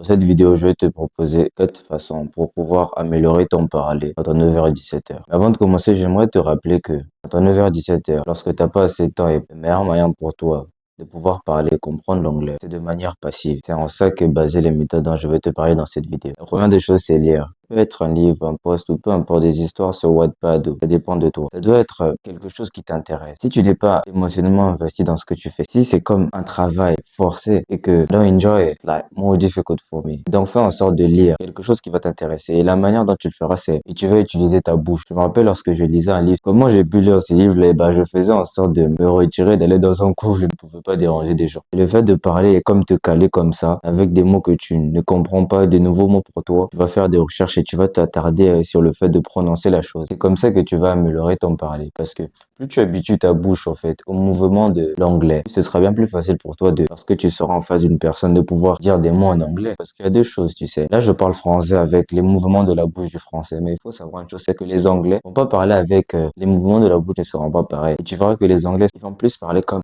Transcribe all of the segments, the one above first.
Dans cette vidéo, je vais te proposer 4 façons pour pouvoir améliorer ton parler entre 9h et 17h. Avant de commencer, j'aimerais te rappeler que entre 9h et 17h, lorsque tu n'as pas assez de temps, et le meilleur moyen pour toi de pouvoir parler et comprendre l'anglais, c'est de manière passive. C'est en ça qu'est basée les méthodes dont je vais te parler dans cette vidéo. La première des choses, c'est lire. Ça peut être un livre, un post ou peu importe des histoires sur Wattpad, ça dépend de toi. Ça doit être quelque chose qui t'intéresse. Si tu n'es pas émotionnellement investi dans ce que tu fais, si c'est comme un travail forcé et que don't enjoy it, like more difficult for me. Donc fais en sorte de lire quelque chose qui va t'intéresser. Et la manière dont tu le feras, c'est et tu vas utiliser ta bouche. Je me rappelle lorsque je lisais un livre, comment j'ai pu lire ce livre-là, bah, je faisais en sorte de me retirer, d'aller dans un cours où je ne pouvais pas déranger des gens. Et le fait de parler est comme te caler comme ça, avec des mots que tu ne comprends pas, des nouveaux mots pour toi. Tu vas faire des recherches et tu vas t'attarder sur le fait de prononcer la chose. C'est comme ça que tu vas améliorer ton parler. Parce que plus tu habitues ta bouche, en fait, au mouvement de l'anglais, ce sera bien plus facile pour toi lorsque tu seras en face d'une personne, de pouvoir dire des mots en anglais. Parce qu'il y a deux choses, tu sais. Là, je parle français avec les mouvements de la bouche du français. Mais il faut savoir une chose, c'est que les anglais vont pas parler avec les mouvements de la bouche ne seront pas pareils. Et tu verras que les anglais, ils vont plus parler comme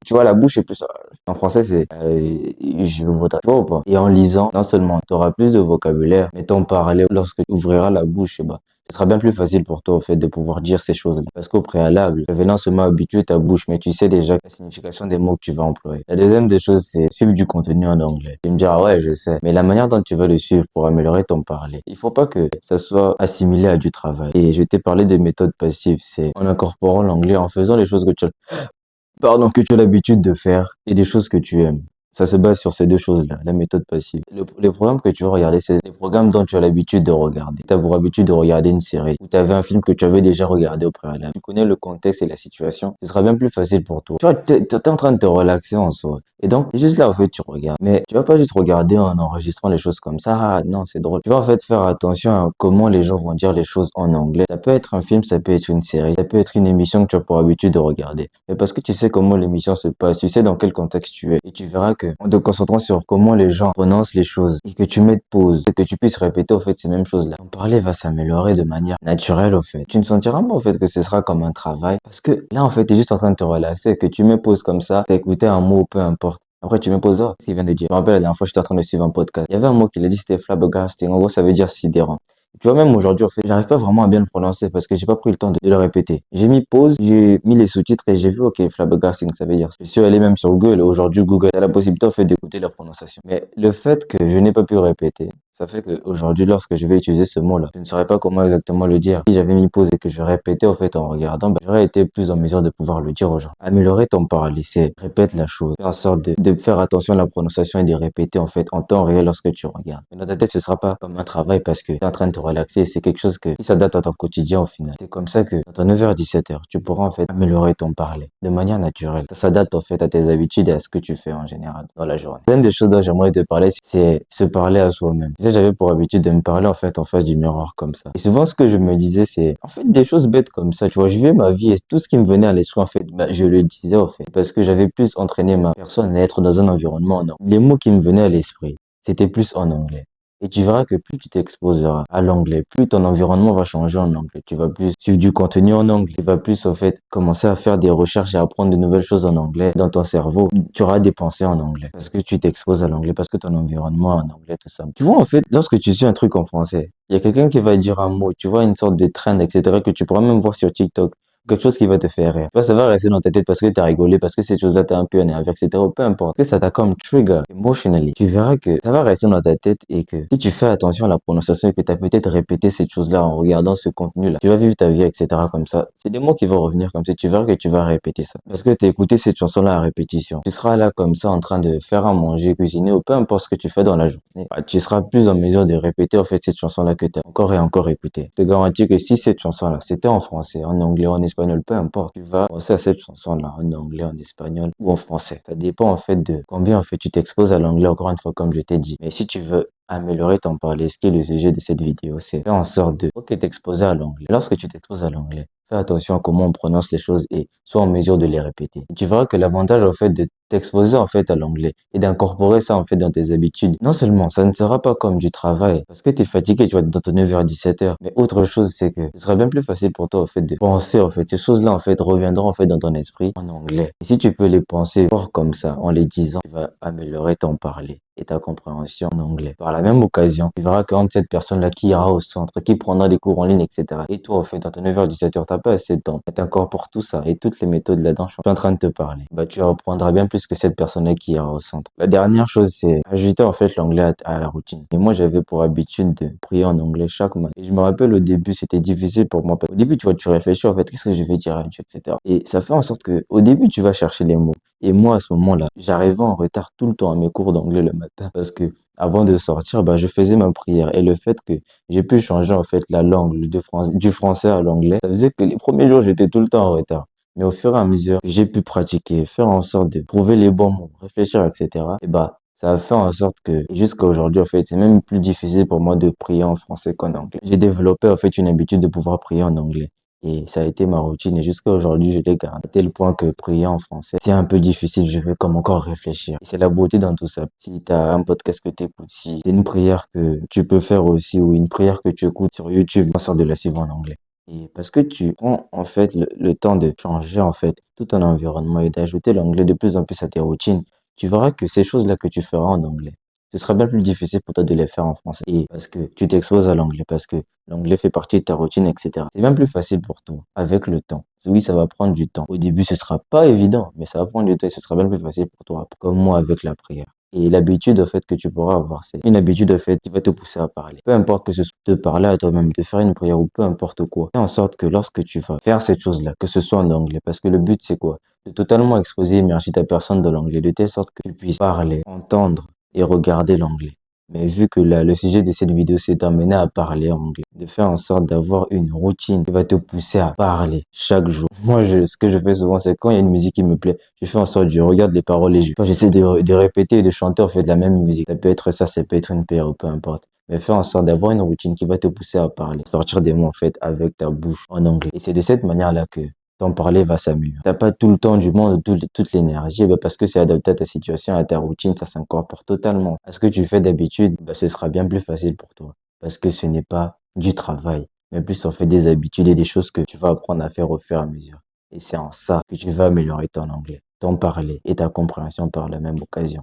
tu vois, la bouche est plus. En français, c'est je voudrais. Tu vois ou pas? Et en lisant, non seulement tu auras plus de vocabulaire, mais ton parler, lorsque tu ouvriras la bouche, eh ben, ce sera bien plus facile pour toi, au fait, de pouvoir dire ces choses-là. Parce qu'au préalable, tu avais non seulement habitué ta bouche, mais tu sais déjà la signification des mots que tu vas employer. La deuxième des choses, c'est suivre du contenu en anglais. Tu me diras, ouais, je sais. Mais la manière dont tu vas le suivre pour améliorer ton parler, il faut pas que ça soit assimilé à du travail. Et je t'ai parlé de méthodes passives, c'est en incorporant l'anglais, en faisant les choses que tu as l'habitude de faire et des choses que tu aimes. Ça se base sur ces deux choses-là, la méthode passive. Les programmes que tu vas regarder, c'est les programmes dont tu as l'habitude de regarder. Tu as pour habitude de regarder une série ou tu avais un film que tu avais déjà regardé au préalable. Tu connais le contexte et la situation. Ce sera bien plus facile pour toi. Tu vois, t'es en train de te relaxer en soi. Et donc, c'est juste là, en fait, tu regardes. Mais tu vas pas juste regarder en enregistrant les choses comme ça. Ah, non, c'est drôle. Tu vas en fait faire attention à comment les gens vont dire les choses en anglais. Ça peut être un film, ça peut être une série, ça peut être une émission que tu as pour habitude de regarder. Mais parce que tu sais comment l'émission se passe, tu sais dans quel contexte tu es. Et tu verras que en te concentrant sur comment les gens prononcent les choses et que tu mettes pause et que tu puisses répéter, au fait, ces mêmes choses-là. Ton parler va s'améliorer de manière naturelle, au fait. Tu ne sentiras pas, au fait, que ce sera comme un travail. Parce que là, en fait, tu es juste en train de te relaxer, que tu mets pause comme ça, t'as écouté un mot, peu importe. Après, tu me poses, oh, ce qu'il vient de dire. Je me rappelle la dernière fois, j'étais en train de suivre un podcast. Il y avait un mot qu'il a dit, c'était flabbergasting. En gros, ça veut dire sidérant. Tu vois, même aujourd'hui, en fait, j'arrive pas vraiment à bien le prononcer parce que j'ai pas pris le temps de le répéter. J'ai mis pause, j'ai mis les sous-titres et j'ai vu, ok, flabbergasting, ça veut dire. Je suis allé même sur Google et aujourd'hui, Google a la possibilité, en fait, d'écouter la prononciation. Mais le fait que je n'ai pas pu répéter, ça fait qu'aujourd'hui, lorsque je vais utiliser ce mot-là, je ne saurais pas comment exactement le dire. Si j'avais mis pause et que je répétais, en fait, en regardant, ben, j'aurais été plus en mesure de pouvoir le dire aux gens. Améliorer ton parler, c'est répète la chose. Faire en sorte de faire attention à la prononciation et de répéter, en fait, en temps réel lorsque tu regardes. Mais dans ta tête, ce sera pas comme un travail parce que tu es en train de te relaxer. C'est quelque chose qui s'adapte à ton quotidien au final. C'est comme ça que, entre 9h et 17h, tu pourras, en fait, améliorer ton parler de manière naturelle. Ça s'adapte, en fait, à tes habitudes et à ce que tu fais en général dans la journée. L'une des choses dont j'aimerais te parler, c'est se parler à soi-même. Tu sais, j'avais pour habitude de me parler en fait en face du miroir comme ça. Et souvent ce que je me disais c'est en fait des choses bêtes comme ça, tu vois, je vivais ma vie et tout ce qui me venait à l'esprit en fait, bah, je le disais en fait parce que j'avais plus entraîné ma personne à être dans un environnement en anglais. Les mots qui me venaient à l'esprit, c'était plus en anglais. Et tu verras que plus tu t'exposeras à l'anglais, plus ton environnement va changer en anglais. Tu vas plus suivre du contenu en anglais. Tu vas plus, en fait, commencer à faire des recherches et à apprendre de nouvelles choses en anglais. Dans ton cerveau, tu auras des pensées en anglais. Parce que tu t'exposes à l'anglais, parce que ton environnement est en anglais, tout ça. Tu vois, en fait, lorsque tu suis un truc en français, il y a quelqu'un qui va dire un mot, tu vois, une sorte de trend, etc., que tu pourras même voir sur TikTok. Quelque chose qui va te faire rire. Tu vois, ça va rester dans ta tête parce que tu as rigolé, parce que cette chose-là t'a un peu énervé, etc. Peu importe. Que ça t'a comme trigger emotionally. Tu verras que ça va rester dans ta tête et que si tu fais attention à la prononciation et que tu as peut-être répété cette chose-là en regardant ce contenu-là, tu vas vivre ta vie, etc. comme ça. C'est des mots qui vont revenir comme ça. Tu verras que tu vas répéter ça. Parce que tu as écouté cette chanson-là à répétition. Tu seras là comme ça en train de faire à manger, cuisiner ou peu importe ce que tu fais dans la journée. Bah, tu seras plus en mesure de répéter en fait cette chanson-là que tu as encore et encore écoutée. Je te garantis que si cette chanson-là, c'était en français, en anglais, en espagnol, peu importe, tu vas penser à cette chanson-là en anglais, en espagnol ou en français. Ça dépend en fait de combien en fait tu t'exposes à l'anglais, encore une fois, comme je t'ai dit. Mais si tu veux améliorer ton parler, ce qui est le sujet de cette vidéo, c'est faire en sorte de, ok, t'exposer à l'anglais. Lorsque tu t'exposes à l'anglais, fais attention à comment on prononce les choses et sois en mesure de les répéter. Et tu verras que l'avantage en fait de t'exposer en fait à l'anglais et d'incorporer ça en fait dans tes habitudes, non seulement ça ne sera pas comme du travail parce que tu es fatigué, tu vas être dans ton 9h 17h, mais autre chose c'est que ce sera bien plus facile pour toi en fait de penser en fait ces choses-là en fait reviendront en fait dans ton esprit en anglais. Et si tu peux les penser fort comme ça en les disant, tu vas améliorer ton parler. et ta compréhension en anglais. Par la même occasion, tu verras qu'entre cette personne-là qui ira au centre, qui prendra des cours en ligne, etc. Et toi, en fait, dans ton 9h-17h, t'as pas assez de temps. Et encore pour tout ça et toutes les méthodes là-dedans, je suis en train de te parler. Bah, tu reprendras bien plus que cette personne-là qui ira au centre. La dernière chose, c'est ajouter en fait l'anglais à la routine. Et moi, j'avais pour habitude de prier en anglais chaque matin. Et je me rappelle au début, c'était difficile pour moi. Au début, tu vois, tu réfléchis en fait, qu'est-ce que je vais dire à Dieu, etc. Et ça fait en sorte que au début, tu vas chercher les mots. Et moi, à ce moment-là, j'arrivais en retard tout le temps à mes cours d'anglais le matin parce que avant de sortir, bah, je faisais ma prière. Et le fait que j'ai pu changer en fait la langue du français à l'anglais, ça faisait que les premiers jours, j'étais tout le temps en retard. Mais au fur et à mesure que j'ai pu pratiquer, faire en sorte de trouver les bons mots, réfléchir, etc., et bah, ça a fait en sorte que jusqu'à aujourd'hui, en fait, c'est même plus difficile pour moi de prier en français qu'en anglais. J'ai développé en fait une habitude de pouvoir prier en anglais. Et ça a été ma routine. Et jusqu'à aujourd'hui, je l'ai gardé. À tel point que prier en français, c'est un peu difficile. Je veux comme encore réfléchir. Et c'est la beauté dans tout ça. Si tu as un podcast que tu écoutes, si c'est une prière que tu peux faire aussi, ou une prière que tu écoutes sur YouTube, en sorte de la suivre en anglais. Et parce que tu prends en fait le temps de changer en fait tout ton environnement et d'ajouter l'anglais de plus en plus à tes routines, tu verras que ces choses-là que tu feras en anglais, ce sera bien plus difficile pour toi de les faire en français. Et parce que tu t'exposes à l'anglais, parce que l'anglais fait partie de ta routine, etc. C'est bien plus facile pour toi avec le temps. Oui, ça va prendre du temps. Au début, ce sera pas évident, mais ça va prendre du temps et ce sera bien plus facile pour toi, comme moi avec la prière. Et l'habitude, au fait, que tu pourras avoir, c'est une habitude, au fait, qui va te pousser à parler. Peu importe que ce soit de parler à toi-même, de faire une prière ou peu importe quoi. Fais en sorte que lorsque tu vas faire cette chose-là, que ce soit en anglais, parce que le but, c'est quoi? De totalement exposer et immerger ta personne dans l'anglais, de telle sorte que tu puisses parler, entendre et regarder l'anglais. Mais vu que là, le sujet de cette vidéo, c'est d'emmener à parler anglais, de faire en sorte d'avoir une routine qui va te pousser à parler chaque jour. Moi, ce que je fais souvent, c'est quand il y a une musique qui me plaît, je fais en sorte, je regarde les paroles et j'essaie de répéter et de chanter en fait la même musique. Ça peut être ça, ça peut être une paire ou peu importe. Mais fais en sorte d'avoir une routine qui va te pousser à parler, sortir des mots en fait avec ta bouche en anglais. Et c'est de cette manière-là que t'en parler va s'améliorer. T'as pas tout le temps du monde, toute l'énergie, bah parce que c'est adapté à ta situation, à ta routine, ça s'incorpore totalement. À ce que tu fais d'habitude, bah ce sera bien plus facile pour toi. Parce que ce n'est pas du travail, mais plus en fait des habitudes et des choses que tu vas apprendre à faire au fur et à mesure. Et c'est en ça que tu vas améliorer ton anglais, ton parler et ta compréhension par la même occasion.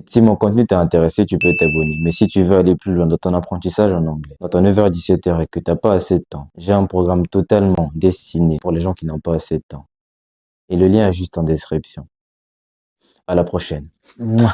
Si mon contenu t'a intéressé, tu peux t'abonner. Mais si tu veux aller plus loin dans ton apprentissage en anglais, dans ton 9h-17h et que t'as pas assez de temps, j'ai un programme totalement destiné pour les gens qui n'ont pas assez de temps. Et le lien est juste en description. À la prochaine. Mouah.